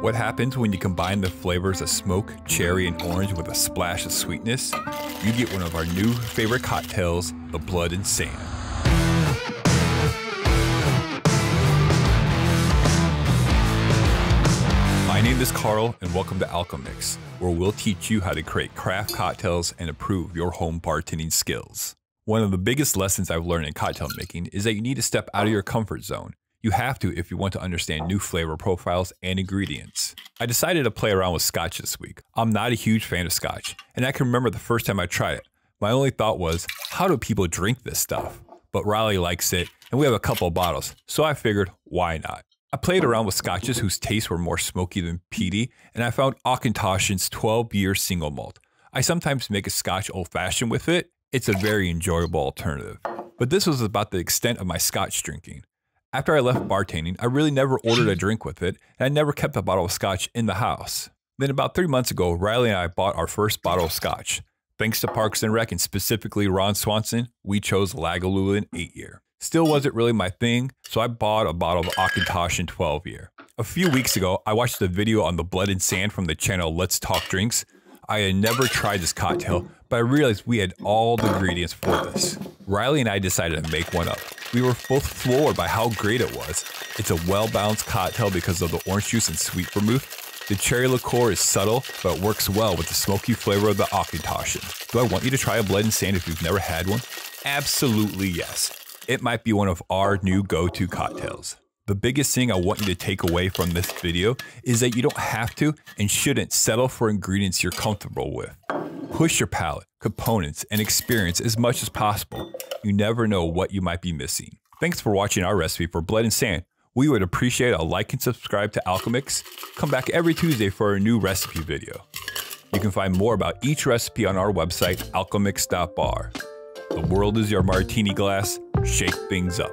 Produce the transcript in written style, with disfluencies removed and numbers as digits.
What happens when you combine the flavors of smoke, cherry, and orange with a splash of sweetness? You get one of our new favorite cocktails, the Blood and Sand. My name is Carl, and welcome to Alchemix, where we'll teach you how to create craft cocktails and improve your home bartending skills. One of the biggest lessons I've learned in cocktail making is that you need to step out of your comfort zone. You have to if you want to understand new flavor profiles and ingredients. I decided to play around with scotch this week. I'm not a huge fan of scotch, and I can remember the first time I tried it. My only thought was, how do people drink this stuff? But Riley likes it, and we have a couple of bottles, so I figured, why not? I played around with scotches whose tastes were more smoky than peaty, and I found Auchentoshan's 12-year single malt. I sometimes make a scotch old-fashioned with it. It's a very enjoyable alternative. But this was about the extent of my scotch drinking. After I left bartending, I really never ordered a drink with it, and I never kept a bottle of scotch in the house. Then about 3 months ago, Riley and I bought our first bottle of scotch. Thanks to Parks and Rec and specifically Ron Swanson, we chose Lagavulin 8-year. Still wasn't really my thing, so I bought a bottle of Auchentoshan 12-year. A few weeks ago, I watched a video on the Blood and Sand from the channel Let's Talk Drinks. I had never tried this cocktail, but I realized we had all the ingredients for this. Riley and I decided to make one up. We were both floored by how great it was. It's a well-balanced cocktail because of the orange juice and sweet vermouth. The cherry liqueur is subtle, but works well with the smoky flavor of the Auchentoshan. Do I want you to try a Blood and Sand if you've never had one? Absolutely yes. It might be one of our new go-to cocktails. The biggest thing I want you to take away from this video is that you don't have to and shouldn't settle for ingredients you're comfortable with. Push your palate, components, and experience as much as possible. You never know what you might be missing. Thanks for watching our recipe for Blood and Sand. We would appreciate a like and subscribe to Alchemix. Come back every Tuesday for a new recipe video. You can find more about each recipe on our website, alchemix.bar. The world is your martini glass. Shake things up.